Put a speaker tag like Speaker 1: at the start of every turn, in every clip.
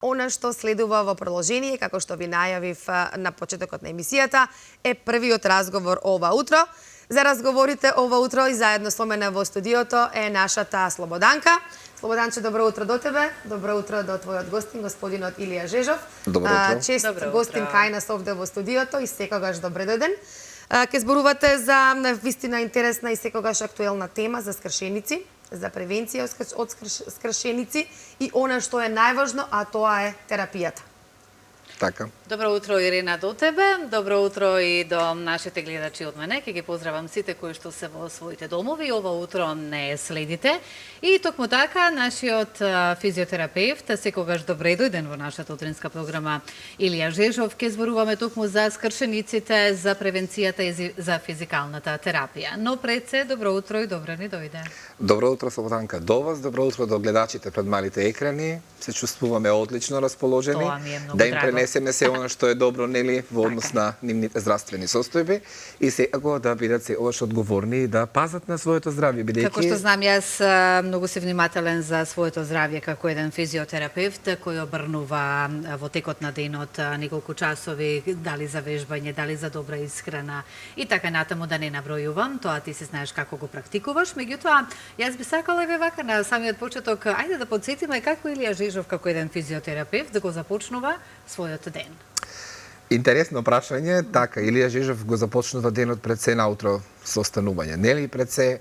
Speaker 1: Она што следува во продолжение, како што ви најавив на почетокот на емисијата, е првиот разговор ова утро. За разговорите ова утро и заедно со мене во студиото е нашата Слободанка. Слободанче, добро утро до тебе. Добро утро до твојот гостин, господинот Илија Жежов.
Speaker 2: Добро утро.
Speaker 1: Чест гостин кај нас овде во студиото и секогаш добре дојден. Ке зборувате за вистина интересна и секогаш актуелна тема за скршеници, за превенција од скршеници и она што е најважно, а тоа е терапијата.
Speaker 2: Така.
Speaker 3: Добро утро, Ирина, до тебе. Добро утро и до нашите гледачи од мене. Ке ги поздравам сите кои што се во своите домови. Ова утро не следите. И токму така, нашиот физиотерапевт, секогаш добре дојден во нашата утринска програма Илија Жежов, ке зборуваме токму за скршениците, за превенцијата и за физикалната терапија. Но пред се, добро утро и добро ни дојде.
Speaker 2: Добро утро, Слободанка, до вас. Добро утро до гледачите пред малите екрани. Се чувствуваме одлично расположени.
Speaker 3: Тоа ми е многу
Speaker 2: да им
Speaker 3: драго.
Speaker 2: пренесеме се она што е добро, нели, во однос на нивните здравствени состојби и секако да бидат секогаш одговорни и да пазат на своето здравје, бидејќи
Speaker 3: Како што знам, јас многу се внимателен за своето здравје како еден физиотерапевт кој обрнува во текот на денот неколку часови, дали за вежбање, дали за добра исхрана и така натаму, да не набројувам, тоа ти се знаеш како го практикуваш. Меѓутоа, јас би сакала еве вака на самиот почеток, ајде да подсетиме како Илија Жежов како еден физиотерапевт да го започнува својот ден.
Speaker 2: Интересно прашање, така, Илија Жежов го започнува денот пред се наутро со станување. Нели пред се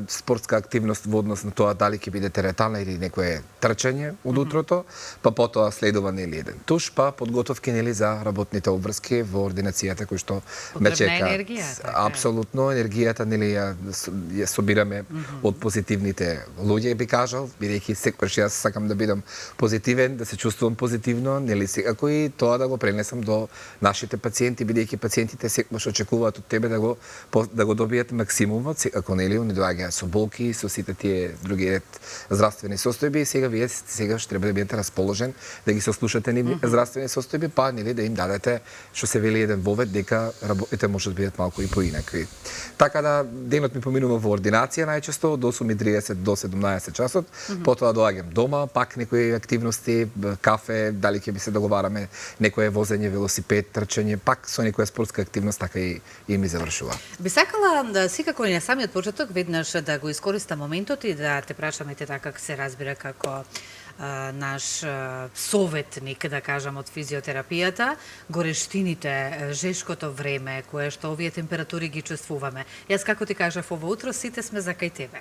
Speaker 2: спортска активност во однос на тоа дали ќе биде теретана или некое трчање од утрото, па потоа следува нели еден туш, па подготовки нели за работните обврски во ординацијата кој што ме чека.
Speaker 3: Енергија, така.
Speaker 2: Апсолутно, енергијата нели ја собираме од позитивните луѓе, би кажал, бидејќи секогаш јас сакам да бидам позитивен, да се чувствувам позитивно, нели секако и тоа да го пренесам до нашите пациенти, бидејќи пациентите секогаш очекуваат од тебе да го добијат максимумот, секако нели они доаѓаат со болки, со сите тие други ред здравствени состојби и сега вие сегаш треба да бидете расположен да ги сослушате нивните здравствени состојби, па нели да им дадете што се вели еден вовет дека работите може да бидат малку и поинакви. Така да денот ми поминува во ординација најчесто од 8:30 до 17 часот, потоа доаѓам дома, пак некои активности, кафе, дали ќе би се договараме некое возење, велосипед, трчање, пак со некоја спортска активност така и ми завршува.
Speaker 3: Би сакала да секако и на самиот почеток веднаш да го искористам моментот и да те прашам ете така се разбира како наш советник, да кажам, од физиотерапијата, горештините, жешкото време, кое што овие температури ги чувствуваме. Јас како ти кажав ова утро, сите сме за кај тебе.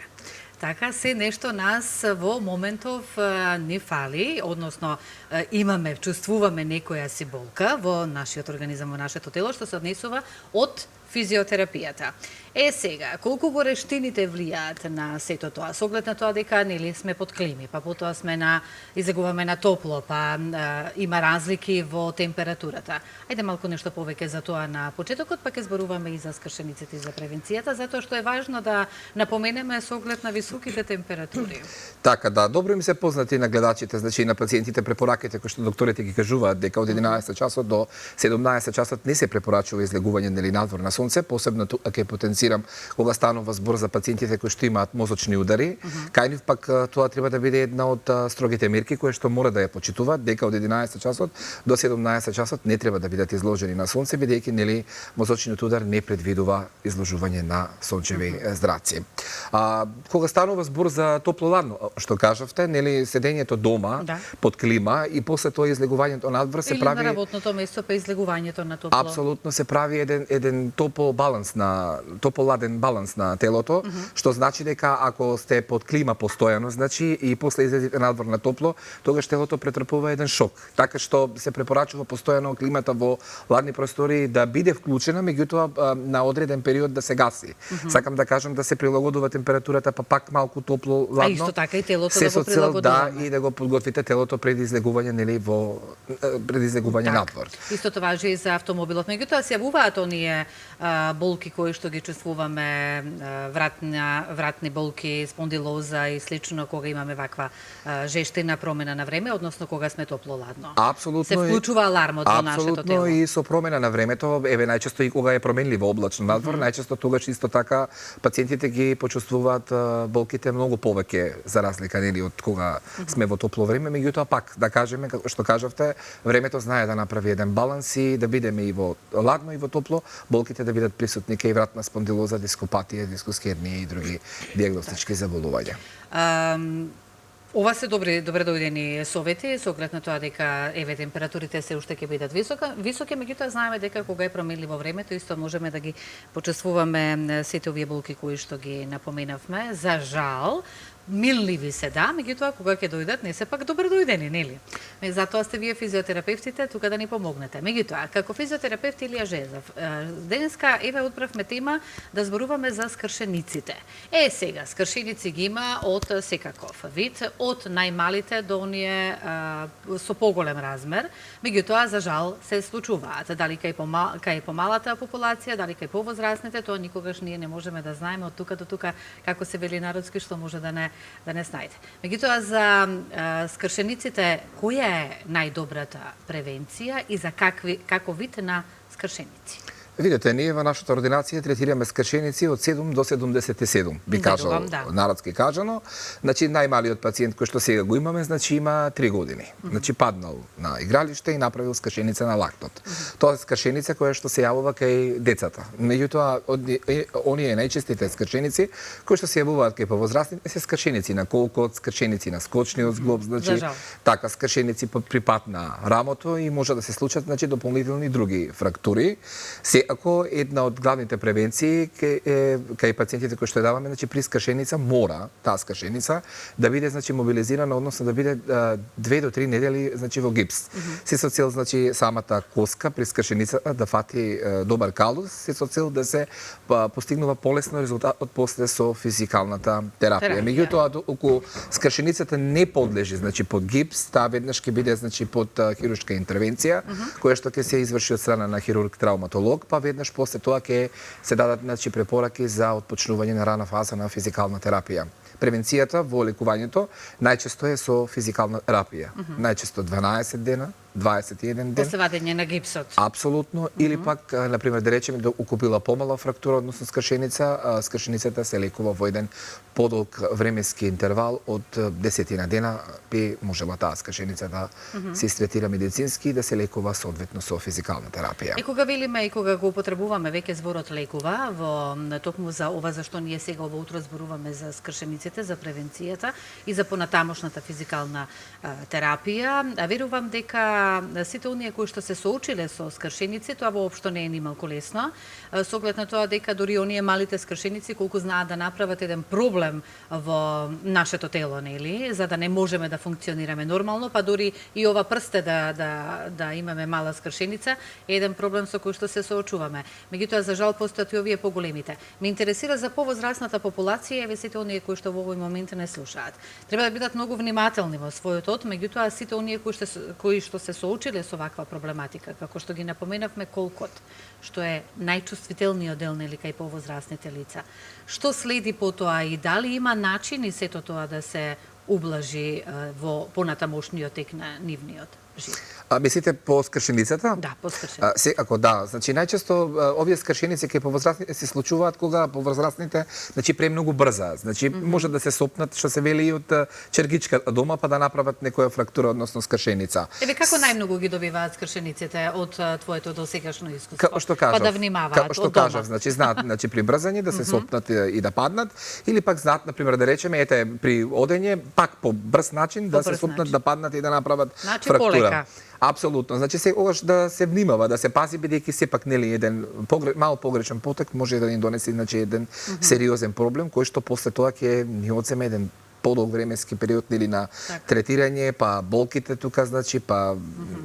Speaker 3: Така се нешто нас во моментов не фали, односно чувствуваме некоја си болка во нашиот организам, во нашето тело, што се однесува од физиотерапијата. Сега, колку горештините влијаат на сето тоа? Со оглед на тоа дека нели сме под клими, па потоа сме излегуваме на топло, па има разлики во температурата. Ајде малку нешто повеќе за тоа на почетокот, па ќе зборуваме и за скршениците и за превенцијата, затоа што е важно да напоменеме со оглед на високите температури.
Speaker 2: Така да, добро им се познати на гледачите, значи и на пациентите препораките кои што докторите ги кажуваат дека од 11 часот до 17 часот не се препорачува излегување нели надвор на сонце, посебно тука ќе потенцирам кога станува збор за пациентите кои што имаат мозочни удари. Кај нив пак тоа треба да биде една од строгите мерки кои што мора да ја почитуваат, дека од 11 часот до 17 часот не треба да бидат изложени на сонце, бидејќи нели мозочниот удар не предвидува изложување на сончеви зраци. Кога станува збор за топло-ладно, што кажавте, нели седењето дома под клима и после тоа излегувањето надвор се прави
Speaker 3: или на работното место па излегувањето на топло.
Speaker 2: Апсолутно се прави еден топло-ладен баланс на телото, што значи дека ако сте под клима постојано, значи и после излезете надвор на топло, тогаш телото претрпува еден шок. Така што се препорачува постојано климата во ладни простори да биде вклучена, меѓутоа на одреден период да се гаси. Сакам да кажам да се прилагодува температурата, па пак малку топло-ладно.
Speaker 3: А исто така и телото да го
Speaker 2: прилагодуваме. Да, и да го подготвите телото пред излегување нели надвор.
Speaker 3: Истото важи и за автомобилот. Меѓутоа се јавуваат оние болки кои што ги чувствуваме, вратни болки, спондилоза и слично кога имаме ваква жештина промена на време, односно кога сме топло-ладно.
Speaker 2: Апсолутно.
Speaker 3: Се вклучува алармот во нашето тело.
Speaker 2: Апсолутно, и со промена на времето, најчесто и кога е променливо облачно надвор, најчесто тогаш исто така пациентите ги почувствуваат болките многу повеќе за разлика нели од кога сме во топло време, меѓутоа пак да кажеме како што кажавте, времето знае да направи еден баланс и да бидеме и во ладно и во топло, болките да бидат присутни кај вратна спондилоза, дископатија, дискус хернија и други дијагностички заболувања.
Speaker 3: Ова се добре дојдени совети со оглед на тоа дека температурите се уште ќе бидат високи, меѓутоа знаеме дека кога е променливо времето исто можеме да ги почувствуваме сите овие болки кои што ги напоменавме. За жал, милливи се да, меѓутоа кога ќе дојдат не се пак добре дојдени, нели? Затоа сте вие физиотерапевтите тука да ни помогнете. Меѓутоа, како физиотерапевт Илија Жезов, денеска одбравме тема да зборуваме за скршениците. Сега скршеници ги има од секаков вид, од најмалите до оние со поголем размер, меѓутоа за жал се случуваат. Дали кај помалата популација, дали кај повозрастните, тоа никогаш ние не можеме да знаеме од тука до тука како се вели народски што може да не знаете. Меѓутоа за скршениците, која е најдобрата превенција и за како вид на скршеници?
Speaker 2: Видете, ние во нашата ординација третираме скршеници од 7 до 77, би кажал, народски кажано. Значи, најмалиот пациент кој што сега го имаме, значи има 3 години. Значи, паднал на игралиште и направил скршеница на лактот. Тоа е скршеница која што се јавува кај децата. Меѓутоа, оние најчестите скршеници кои што се јавуваат кај повозрастните се скршеници на колкот, скршеници на скочниот зглоб, значи, така скршеници при пат на рамото и може да се случат, значи, дополнителни други фрактури. Ако една од главните превенции кај пациентите кои што ја даваме, значи при скршеница мора таа скршеница да биде значи мобилизирана, односно да биде 2 до 3 недели значи во гипс. Се со цел значи самата коска при скршеницата да фати добар калус, се со цел да се постигнува полесно резултат од после со физикалната терапија. Меѓутоа ако скршеницата не подлежи значи под гипс, таа веднаш ќе биде значи под хируршка интервенција, која што ќе се изврши од страна на хирург травматолог, па веднаш после тоа ќе се дадат значи препораки за отпочнување на рана фаза на физикална терапија. Превенцијата во лекувањето најчесто е со физикална терапија. Најчесто 12 дена, 21 ден.
Speaker 3: После вадење на гипсот.
Speaker 2: Апсолутно. Или пак, например, да речеме, да укупила помала фрактура, односно скршеница, скршеницата се лекува во еден подолг временски интервал од 10 дена, би можела таа скршеница да се истретира медицински и да се лекува соодветно со физикална терапија.
Speaker 3: И кога велиме и кога го употребуваме веќе зборот лекува, во токму за ова зашто ние сега ова утро зборуваме за скршениците, за превенцијата и за понатамошната физикална терапија, верувам дека сите оние кои што се соочиле со скршеници, тоа воопшто не е нималку лесно, со оглед на тоа дека дури оние малите скршеници колку знаат да направат еден проблем во нашето тело, нели, за да не можеме да функционираме нормално, па дури и ова прсте да имаме мала скршеница, е еден проблем со кој што се соочуваме. Меѓутоа, за жал, постојат и овие поголемите. Ме интересира за повозрастната популација, еве сите оние кои што во овој момент не слушаат. Треба да бидат многу внимателни во својот од, меѓутоа сите оние кои што се соочиле со ваква проблематика, како што ги напоменавме колкот, што е најчувствителниот дел нели кај повозрастните лица. Што следи по тоа и дали има начини сето тоа да се ублажи во понатамошниот тек на нивниот живот?
Speaker 2: Мислите по скршеницата?
Speaker 3: Да, по скршеницата.
Speaker 2: Ако да, значи најчесто овие скршеници кај повозрастните се случуваат кога повозрастните значи премногу брза. Значи може да се сопнат што се вели и од чергичка дома па да направат некоја фрактура односно скршеница.
Speaker 3: Еве како најмногу ги добиваат скршениците од твоето досегашно искуство?
Speaker 2: Како што кажав,
Speaker 3: па да внимаваат
Speaker 2: како што
Speaker 3: од дома.
Speaker 2: кажав, значи знаат значи при брзање да се сопнат и да паднат или пак знаат например да речеме ете при одење пак по брз начин да се сопнат да паднат и да направат фрактура.
Speaker 3: Полека.
Speaker 2: Апсолутно. Значи сегогаш да се внимава, да се пази бидејќи сепак нели еден мал погрешен потек може да ни донесе значи еден сериозен проблем кој што после тоа ќе ни одземе еден подолг временски период нели на третирање, па болките тука значи, па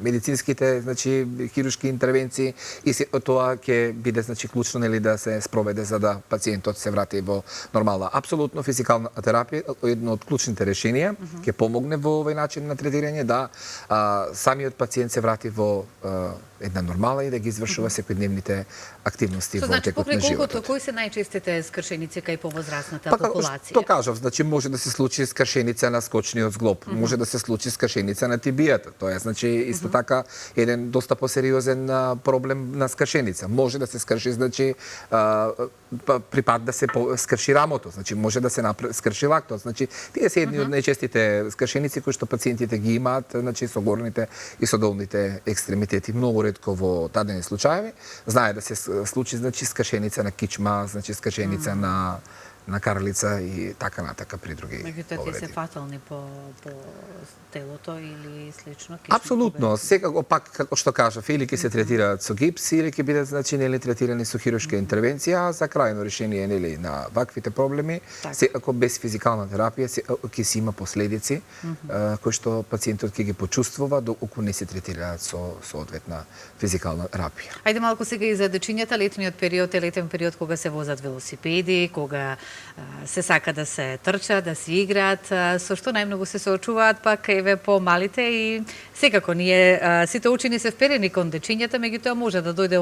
Speaker 2: медицинските значи хируршки интервенции и се тоа ќе биде значи клучно нели да се спроведе за да пациентот се врати во нормална. Апсолутно физикална терапија е едно од клучните решенија, ќе помогне во овој начин на третирање да самиот пациент се врати во една нормала и да ги извршува секојдневните активности
Speaker 3: Што
Speaker 2: во
Speaker 3: значи,
Speaker 2: текот
Speaker 3: покрај
Speaker 2: на
Speaker 3: колкото,
Speaker 2: животот.
Speaker 3: кои се најчестите скршеници кај повозрасната
Speaker 2: Па како
Speaker 3: популација?
Speaker 2: што кажав, значи може да се случи скршеница на скочниот зглоб, може да се случи скршеница на тибијата. Тоа е значи исто така еден доста посериозен проблем на скршеница. Може да се скрши значи припад да се скрши рамото, значи може да се скрши лактот. Значи тие се едни од најчестите скршеници кои што пациентите ги имаат, значи со горните и со долните екстремитети. Многу ретко во тадени случаи знае да се случи значи скршеница на кичма, значи скршеница на карлица и така натака при други
Speaker 3: Меѓутоа, тие се
Speaker 2: повреди.
Speaker 3: фатални по телото или слично?
Speaker 2: Апсолутно, секако пак како што кажав, или ќе се третираат со гипс или ќе бидат значи нели третирани со хируршка интервенција, а за крајно решение нели на ваквите проблеми,
Speaker 3: Така.
Speaker 2: секако без физикална терапија ќе си има последици кои што пациентот ќе ги почувствува доколку не се третираат со соодветна физикална терапија.
Speaker 3: Ајде малку сега и за дечињата, летниот период е летен период кога се возат велосипеди, кога се сака да се трчат, да се играат, со што најмногу се соочуваат пак еве по малите и секако ние сите учени се вперени кон дечињата, меѓутоа може да дојде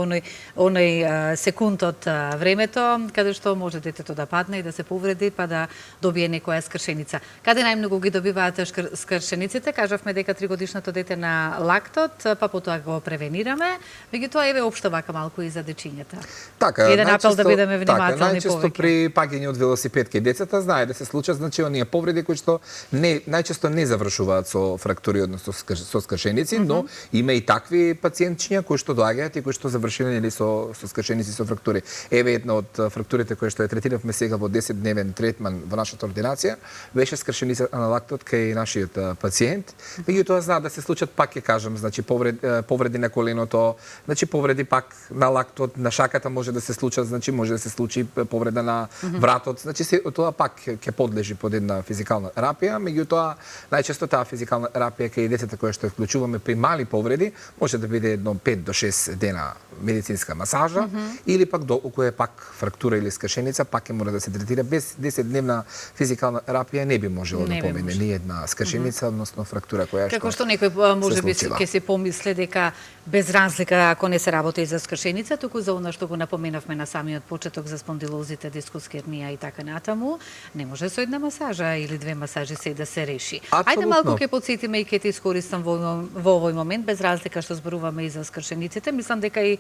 Speaker 3: оној секунд од времето каде што може детето да падне и да се повреди па да добие некоја скршеница. Каде најмногу ги добиваат скршениците? Кажавме дека 3-годишното дете на лактот, па потоа го превенираме, меѓутоа еве општо вака малку и за дечињата.
Speaker 2: Така,
Speaker 3: Еден апел да бидеме внимателни
Speaker 2: најчесто
Speaker 3: повеќе.
Speaker 2: при паѓање од велосипед кај децата знае да се случат значи оние повреди кои што најчесто не завршуваат со фрактури, односно со скршеници, но има и такви пациентчиња кои што доаѓаат и кои што завршиле нели со скршеници со фрактури. Еве една од фрактурите кои што ја третиравме сега во 10-дневен третман во нашата ординација беше скршеница на лактот кај нашиот пациент. Меѓутоа знаат да се случат пак ќе кажам, значи повреди на коленото, значи повреди пак на лактот, на шаката може да се случат, значи може да се случи повреда на вратот, значи се тоа пак ќе подлежи под една физикална терапија, меѓутоа најчесто таа физикална терапија кај децата која што ја вклучуваме при мали повреди може да биде едно 5 до 6 дена медицинска масажа или пак доколку е пак фрактура или скршеница пак ќе мора да се третира без 10-дневна физикална терапија не би можело да
Speaker 3: Не би
Speaker 2: помине
Speaker 3: можело.
Speaker 2: ни една скршеница, односно фрактура која
Speaker 3: Како што некој може би
Speaker 2: случила.
Speaker 3: ќе се помисле дека без разлика ако не се работи за скршеница, туку за она што го напоменавме на самиот почеток за спондилозите, дискус хернија и така натаму, не може со една масажа или две масажи се да се реши. Ајде
Speaker 2: Апсолутно.
Speaker 3: малку ќе потсетиме и ќе те искористам во овој момент, без разлика што зборуваме и за скршениците. Мислам дека и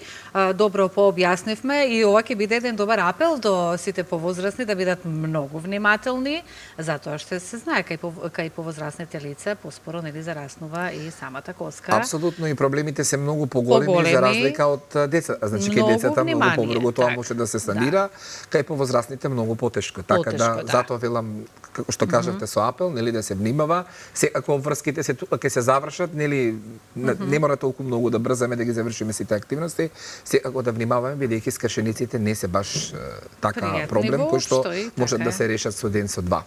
Speaker 3: добро пообјаснивме и ова ќе биде еден добар апел до сите повозрасни да бидат многу внимателни, затоа што се знае кај повозрасните лица поспоро нели зараснува и самата коска.
Speaker 2: Апсолутно и проблемите се многу поголеми за разлика од децата. Значи кај
Speaker 3: Многу
Speaker 2: децата многу
Speaker 3: внимание,
Speaker 2: помногу тоа
Speaker 3: така.
Speaker 2: може да се санира, кај повозрастните многу потешко. Така
Speaker 3: Потешко,
Speaker 2: да
Speaker 3: да.
Speaker 2: затоа велам како што кажавте со апел, нели да се внимава, секако врските се ќе се завршат, нели не мора толку многу да брзаме да ги завршиме сите активности, секако да внимаваме бидејќи скршениците не се баш така
Speaker 3: Пријатни
Speaker 2: проблем кој што
Speaker 3: воопшто и
Speaker 2: може
Speaker 3: така
Speaker 2: да
Speaker 3: е.
Speaker 2: се решат со ден со два.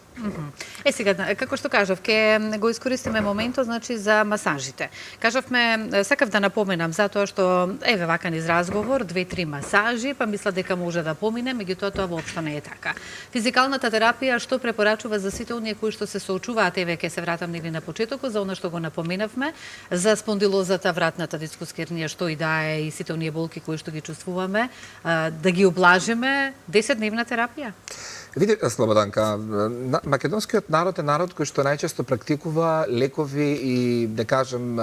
Speaker 3: Сега, како што кажав, ќе го искористиме моментот значи за масажите. Кажавме, сакав да напоменам затоа што еве вака низ разговор, 2-3 масажи, па мисла дека може да помине, меѓутоа тоа воопшто не е така. Физикалната терапија што препорачува за сите оние кои што се соочуваат, еве ќе се вратам нели на почетокот за она што го напоменавме, за спондилозата, вратната дискус хернија, што и да е и сите оние болки кои што ги чувствуваме, да ги облажиме, 10-дневна терапија.
Speaker 2: Видите, Слободанка, македонскиот народ е народ кој што најчесто практикува лекови и, да кажем,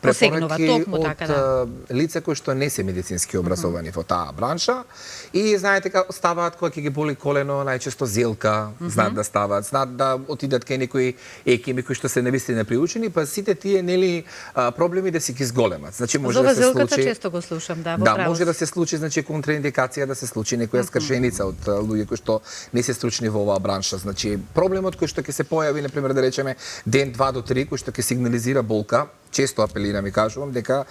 Speaker 3: Посегнува,
Speaker 2: препораки
Speaker 3: токму
Speaker 2: од
Speaker 3: така, да.
Speaker 2: лица кои што не се медицински образовани во таа бранша и знаете како ставаат кога ќе ги боли колено, најчесто зелка, знаат да ставаат, знаат да отидат кај некои екими кои што се навистина приучени, па сите тие нели проблеми да си ги зголемат. Значи може
Speaker 3: За
Speaker 2: да се
Speaker 3: зелката
Speaker 2: случи
Speaker 3: често го слушам, да, во
Speaker 2: Да,
Speaker 3: право
Speaker 2: може
Speaker 3: си.
Speaker 2: да се случи значи контраиндикација да се случи некоја скршеница од луѓе кои што не се стручни во оваа бранша. Значи проблемот кој што ќе се појави на пример да речеме ден 2 до 3 кој што ќе сигнализира болка, често апелирам и кажувам дека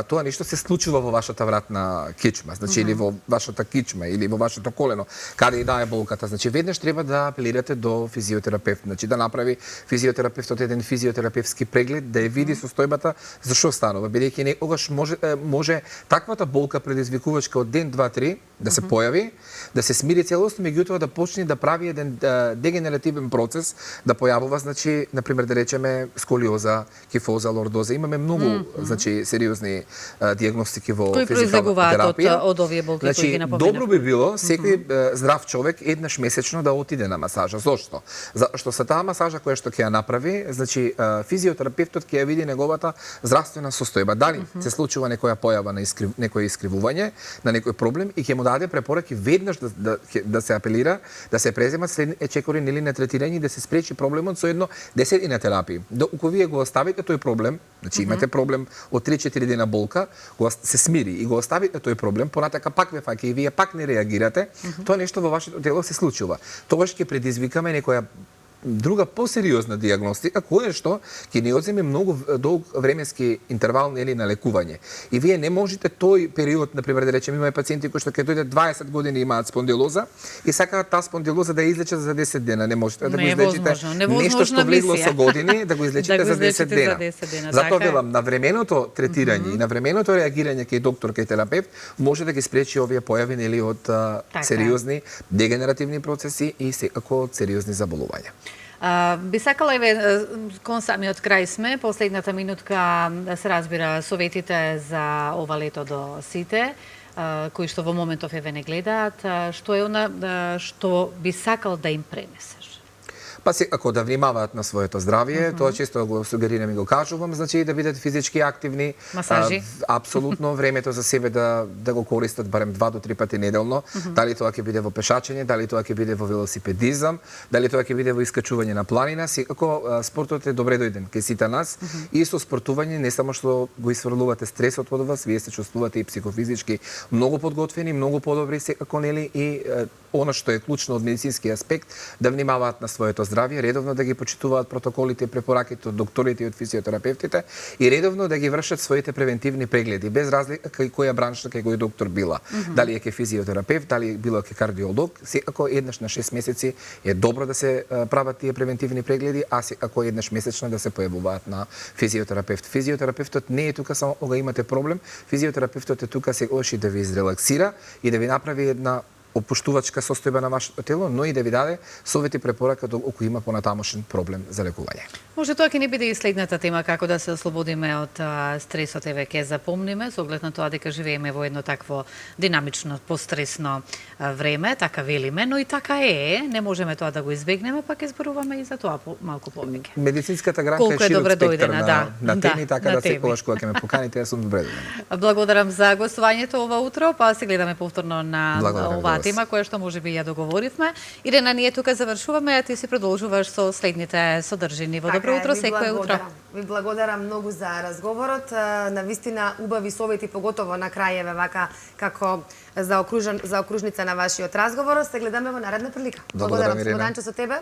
Speaker 2: тоа нешто се случува во вашата вратна кичма, значи или во вашата кичма или во вашето колено, каде и да е болката. Значи веднаш треба да апелирате до физиотерапевт, значи да направи физиотерапевтот еден физиотерапевтски преглед, да ја види состојбата зашо станува, бидејќи некогаш може таквата болка предизвикувачка од ден 2-3 да се појави, да се смири целосно, меѓутоа да почне да прави еден дегенеративен процес, да појавува, значи, на пример да речеме сколиоза, кифоза, лордоза, доза. Имаме многу, значи, сериозни диагностики во
Speaker 3: Кои
Speaker 2: физикалната
Speaker 3: произлегуваат
Speaker 2: терапија.
Speaker 3: од овие болки кои ги напоменав?
Speaker 2: Добро би било секој здрав човек еднаш месечно да отиде на масажа. Зошто? Зашто со таа масажа која што ќе ја направи, значи физиотерапевтот ќе ја види неговата здравствена состојба. Дали се случува некоја појава на некој искривување, на некој проблем и ќе му даде препораки веднаш да се апелира, да се преземат следните чекори или на третирање и да се спречи проблемот со едно 10 на терапија. Доколку вие го оставите тој проблем, значи имате проблем од 3-4 дена болка, го се смири и го оставите тој проблем, понатака пак ве фаќа и вие пак не реагирате, тоа нешто во вашето тело се случува. Тогаш ќе предизвикаме некоја друга посериозна дијагностика, кое што ќе ни одземе многу долг временски интервал нели на лекување. И вие не можете тој период, например, да речеме, имаме пациенти кои што ќе дојдат 20 години имаат спондилоза и сакаат таа спондилоза да ја излечат за 10 дена. Не можете да го излечите нешто што влегло со години, да го излечите за 10 дена. Затоа велам, на временото третирање и на временото реагирање кај доктор, кај терапевт, може да ги спречи овие појави нели од сериозни дегенеративни процеси и секако од сериозни заболувања.
Speaker 3: Би сакала, еве, кон самиот крај сме, последната минутка да се разбира советите за ова лето до сите, кои што во моментов еве не гледаат, што е она што би сакал да им пренесеш?
Speaker 2: Па секако да внимаваат на своето здравје, тоа често го сугерирам и го кажувам, значи да бидат физички активни,
Speaker 3: масажи,
Speaker 2: апсолутно времето за себе да го користат барем 2 до 3 пати неделно, дали тоа ќе биде во пешачење, дали тоа ќе биде во велосипедизам, дали тоа ќе биде во искачување на планина, секако спортот е добре дојден кај сите нас и со спортување не само што го исфрлувате стресот од вас, вие се чувствувате и психофизички многу подготвени, многу подобри секако нели и она што е клучно од медицински аспект, да внимаваат на своето здравје, редовно да ги почитуваат протоколите и препораките од докторите и од физиотерапевтите и редовно да ги вршат своите превентивни прегледи, без разлика кај која бранша, кај кој доктор била. Дали е ке физиотерапевт, дали било ке кардиолог, секако еднаш на 6 месеци е добро да се прават тие превентивни прегледи, а секако еднаш месечно да се појавуваат на физиотерапевт. Физиотерапевтот не е тука само кога имате проблем, физиотерапевтот е тука секогаш и да ви изрелаксира и да ви направи една опуштувачка состојба на вашето тело, но и да ви даде совети препорака ако има понатамошен проблем за лекување.
Speaker 3: Може тоа ќе ни биде и следната тема, како да се ослободиме од стресот, еве ќе запомниме, со оглед на тоа дека живееме во едно такво динамично, постресно време, така велиме, но и така е, не можеме тоа да го избегнеме, па ќе зборуваме и за тоа малку повеќе.
Speaker 2: Медицинската гранка е широк спектар на теми, така да секогаш кога ќе ме поканите, јас сум добре дојден.
Speaker 3: Благодарам за гостувањето ова утро, па се гледаме повторно на оваа тема која што можеби ја договоривме. Ирена, ние тука завршуваме, а ти си продолжуваш со следните содржини. Во добро утро, секое утро.
Speaker 1: Ви благодарам многу за разговорот. Навистина убави совети, поготово на крајеве вака како за окружница на вашиот разговор. Се гледаме во наредна прилика.
Speaker 2: Благодарам, Ирена.
Speaker 1: Благодарам со тебе.